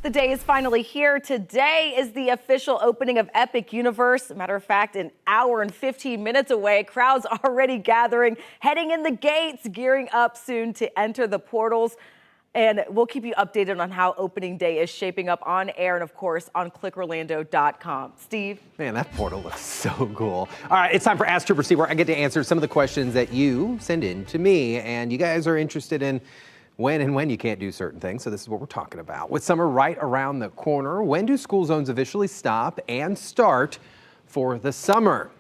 S4: The day is finally here. Today is the official opening of Epic Universe. Matter of fact, an hour and 15 minutes away. Crowds already gathering, heading in the gates, gearing up soon to enter the portals. And we'll keep you updated on how opening day is shaping up on air and, of course, on clickorlando.com. Steve?
S5: Man, that portal looks so cool. All right, it's time for Ask Trooper Steve, where I get to answer some of the questions that you send in to me. And you guys are interested in when you can't do certain things, so this is what we're talking about. With summer right around the corner, when do school zones officially stop and start for the summer?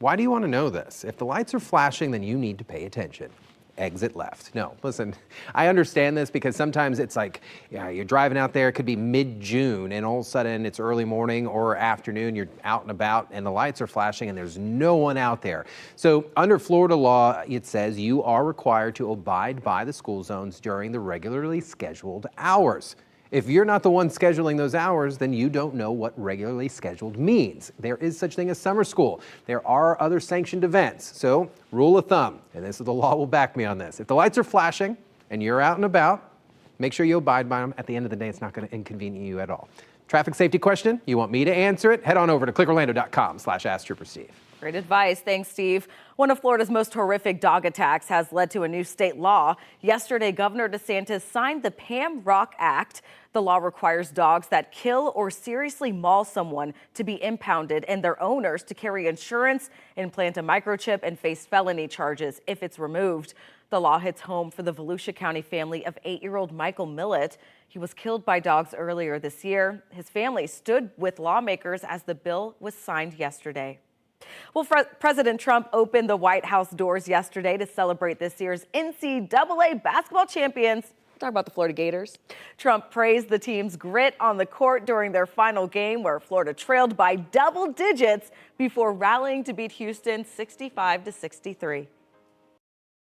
S5: Why do you want to know this? If the lights are flashing, then you need to pay attention. Exit left. No, listen, I understand this because sometimes it's like, yeah, you're driving out there, it could be mid-June, and all of a sudden it's early morning or afternoon, you're out and about, and the lights are flashing and there's no one out there. So under Florida law, it says you are required to abide by the school zones during the regularly scheduled hours. If you're not the one scheduling those hours, then you don't know what regularly scheduled means. There is such thing as summer school. There are other sanctioned events. So rule of thumb, and this is the law will back me on this. If the lights are flashing and you're out and about, make sure you abide by them. At the end of the day, it's not going to inconvenience you at all. Traffic safety question, you want me to answer it? Head on over to clickorlando.com/AskTrooperSteve.
S4: Great advice. Thanks, Steve. One of Florida's most horrific dog attacks has led to a new state law. Yesterday, Governor DeSantis signed the Pam Rock Act. The law requires dogs that kill or seriously maul someone to be impounded and their owners to carry insurance, implant a microchip, and face felony charges if it's removed. The law hits home for the Volusia County family of 8-year-old Michael Millett. He was killed by dogs earlier this year. His family stood with lawmakers as the bill was signed yesterday. Well, President Trump opened the White House doors yesterday to celebrate this year's NCAA basketball champions. Talk about the Florida Gators. Trump praised the team's grit on the court during their final game, where Florida trailed by double digits before rallying to beat Houston 65-63.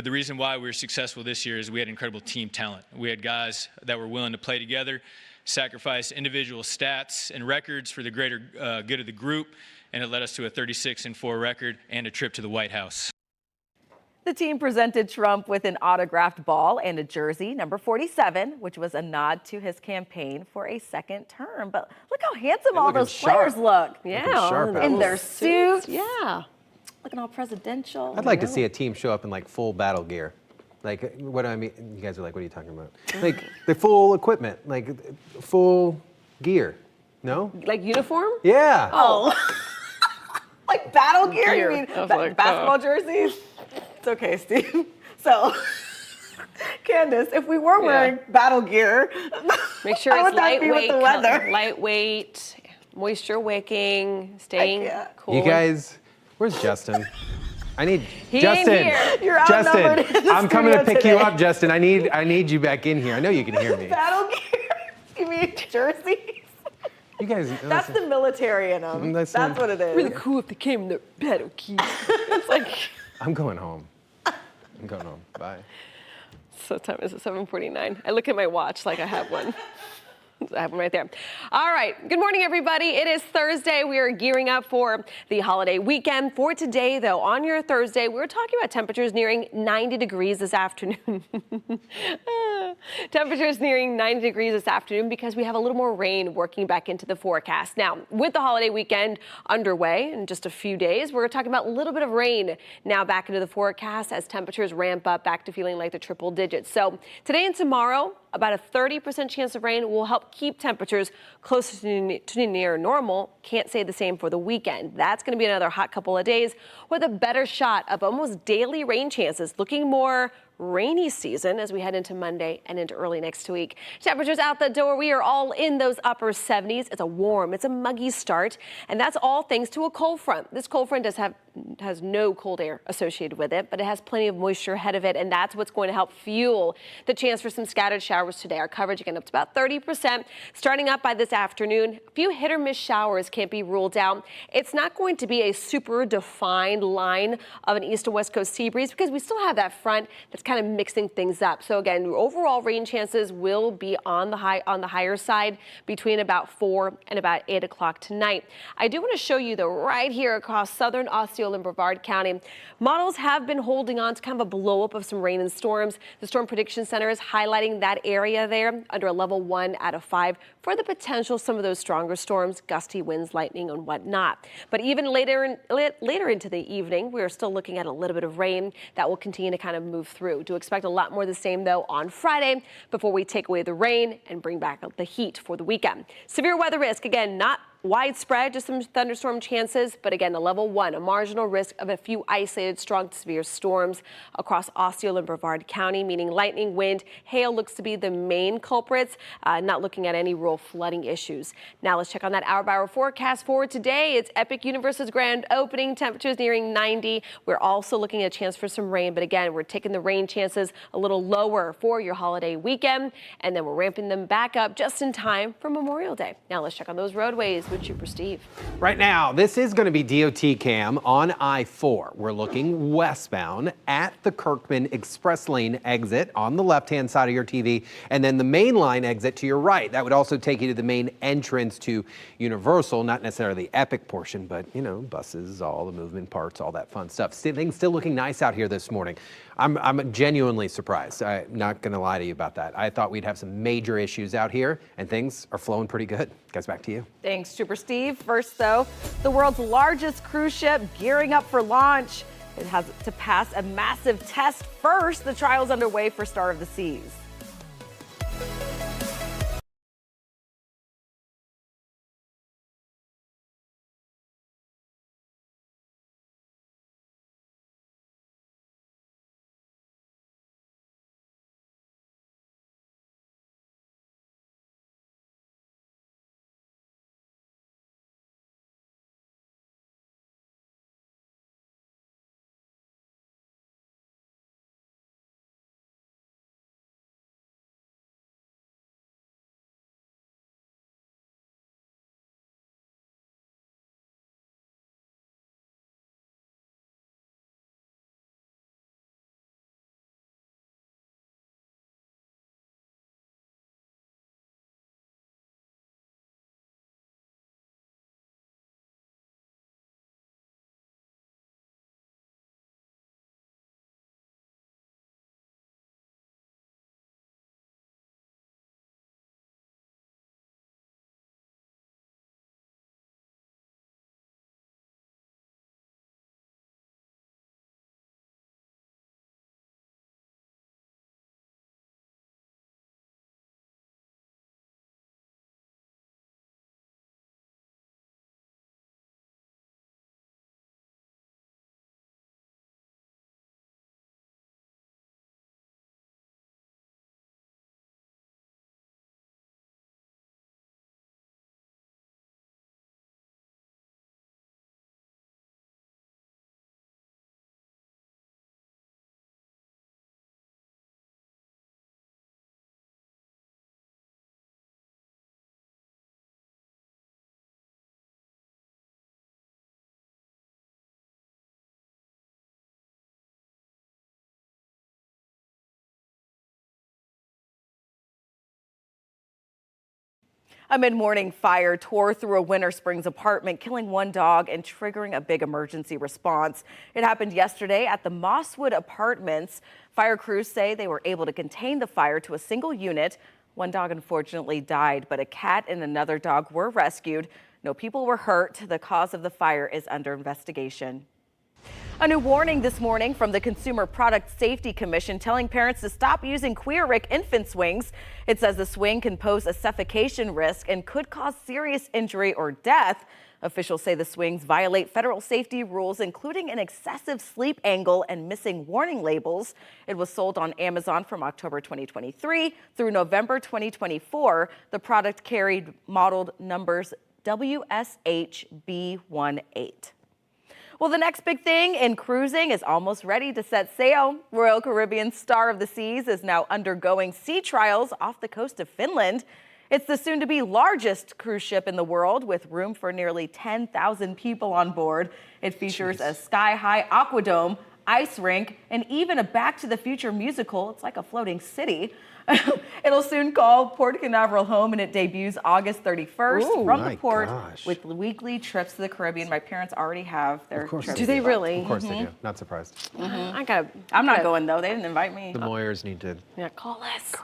S14: The reason why we were successful this year is we had incredible team talent. We had guys that were willing to play together, sacrifice individual stats and records for the greater good of the group, and it led us to a 36-4 record and a trip to the White House.
S4: The team presented Trump with an autographed ball and a jersey, number 47, which was a nod to his campaign for a second term. But look how handsome all those players look.
S1: Yeah,
S4: in their suits.
S1: Yeah.
S4: Looking all presidential.
S5: I'd like to see a team show up in like full battle gear. Like, what do I mean? You guys are like, what are you talking about? Like the full equipment, like full gear. No?
S7: Like uniform?
S5: Yeah.
S7: Oh.
S4: Like battle gear?
S7: Gear.
S4: You mean
S7: I was like,
S4: basketball jerseys? It's okay, Steve. So, Candace, if we were wearing battle gear,
S7: make sure
S4: how
S7: it's
S4: would that be with the weather?
S7: lightweight, moisture wicking, staying cool.
S5: You guys, where's Justin? I need
S7: He
S5: Justin.
S7: ain't here.
S4: You're
S5: Justin,
S4: outnumbered in the
S5: I'm coming to
S4: studio
S5: pick you
S4: today.
S5: up, Justin. I need you back in here. I know you can hear me.
S4: Battle gear? You mean jerseys?
S5: You guys.
S4: That's the military in them. That's what it is.
S7: Really cool if they came in their bed, okay? It's like.
S5: I'm going home. I'm going home. Bye.
S7: So time is it 7:49? I look at my watch like I have one. I have one right there. All right. Good morning, everybody. It is Thursday. We are gearing up for the holiday weekend. For today, though, on your Thursday, we're talking about temperatures nearing 90 degrees this afternoon. Temperatures nearing 90 degrees this afternoon because we have a little more rain working back into the forecast. Now, with the holiday weekend underway in just a few days, we're talking about a little bit of rain now back into the forecast as temperatures ramp up back to feeling like the triple digits. So today and tomorrow, about a 30% chance of rain will help keep temperatures closer to near normal. Can't say the same for the weekend. That's going to be another hot couple of days with a better shot of almost daily rain chances, looking more rainy season as we head into Monday and into early next week. Temperatures out the door. We are all in those upper 70s. It's a warm, it's a muggy start, and that's all thanks to a cold front. This cold front has no cold air associated with it, but it has plenty of moisture ahead of it, and that's what's going to help fuel the chance for some scattered showers today. Our coverage again up to about 30%. Starting up by this afternoon, a few hit or miss showers can't be ruled out. It's not going to be a super defined line of an east to west coast sea breeze because we still have that front that's kind of mixing things up. So again, overall rain chances will be on the higher side between about 4 and about 8 o'clock tonight. I do want to show you though, right here across southern Osceola and Brevard County, models have been holding on to kind of a blow up of some rain and storms. The Storm Prediction Center is highlighting that area there under a level 1 out of 5 for the potential some of those stronger storms, gusty winds, lightning and whatnot. But even later into the evening, we're still looking at a little bit of rain that will continue to kind of move through. Do expect a lot more of the same though on Friday before we take away the rain and bring back the heat for the weekend. Severe weather risk, again, not widespread, just some thunderstorm chances, but again, a level 1, a marginal risk of a few isolated strong to severe storms across Osceola and Brevard County, meaning lightning, wind, hail looks to be the main culprits, not looking at any rural flooding issues. Now let's check on that hour-by-hour forecast for today. It's Epic Universe's grand opening, temperatures nearing 90. We're also looking at a chance for some rain, but again, we're taking the rain chances a little lower for your holiday weekend, and then we're ramping them back up just in time for Memorial Day. Now let's check on those roadways with Trooper Steve.
S5: Right now, this is going to be DOT cam on I-4. We're looking westbound at the Kirkman Express Lane exit on the left-hand side of your TV, and then the main line exit to your right. That would also take you to the main entrance to Universal, not necessarily the Epic portion, but, you know, buses, all the movement parts, all that fun stuff. Things still looking nice out here this morning. I'm genuinely surprised. I'm not going to lie to you about that. I thought we'd have some major issues out here, and things are flowing pretty good. Guys, back to you.
S4: Thanks, Trooper Steve. First, though, the world's largest cruise ship gearing up for launch. It has to pass a massive test first. The trial's underway for Star of the Seas. A mid-morning fire tore through a Winter Springs apartment, killing one dog and triggering a big emergency response. It happened yesterday at the Mosswood Apartments. Fire crews say they were able to contain the fire to a single unit. One dog unfortunately died, but a cat and another dog were rescued. No people were hurt. The cause of the fire is under investigation. A new warning this morning from the Consumer Product Safety Commission telling parents to stop using Queer-Rick infant swings. It says the swing can pose a suffocation risk and could cause serious injury or death. Officials say the swings violate federal safety rules, including an excessive sleep angle and missing warning labels. It was sold on Amazon from October 2023 through November 2024. The product carried modeled numbers WSHB18. Well, the next big thing in cruising is almost ready to set sail. Royal Caribbean's Star of the Seas is now undergoing sea trials off the coast of Finland. It's the soon-to-be largest cruise ship in the world, with room for nearly 10,000 people on board. It features a sky-high aquadome, ice rink, and even a Back to the Future musical. It's like a floating city. It'll soon call Port Canaveral home, and it debuts August 31st from the port with weekly trips to the Caribbean. My parents already have their trips.
S7: Do they really?
S5: Of course they do. Not surprised.
S4: I'm not going, though. They didn't invite me.
S5: The Moyers need to.
S7: Yeah, call us.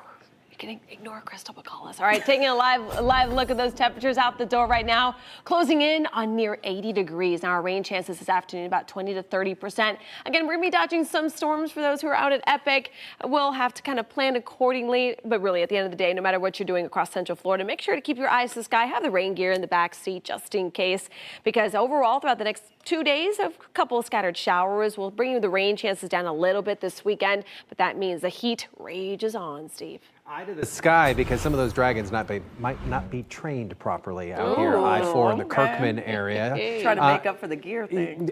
S7: You can ignore Crystal, but call us. All right, taking a live look at those temperatures out the door right now. Closing in on near 80 degrees. Now, our rain chances this afternoon about 20 to 30%. Again, we're going to be dodging some storms for those who are out at Epic. We'll have to kind of plan accordingly. But really, at the end of the day, no matter what you're doing across Central Florida, make sure to keep your eyes to the sky. Have the rain gear in the back seat just in case. Because overall, throughout the next 2 days, a couple of scattered showers will bring the rain chances down a little bit this weekend. But that means the heat rages on, Steve.
S5: Eye to the sky, because some of those dragons might not be trained properly out here, I-4 in the Kirkman area.
S4: Trying to make up for the gear thing.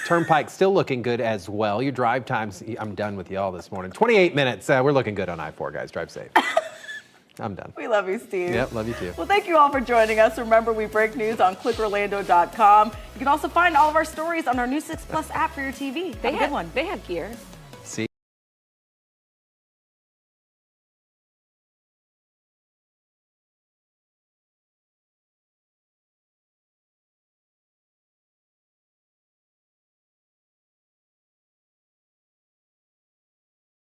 S5: Turnpike still looking good as well. Your drive times, I'm done with y'all this morning. 28 minutes. We're looking good on I-4, guys. Drive safe. I'm done.
S4: We love you, Steve.
S5: Yep, love you too.
S4: Well, thank you all for joining us. Remember, we break news on clickorlando.com. You can also find all of our stories on our new 6 Plus app for your TV. Have a good one.
S7: They have gear.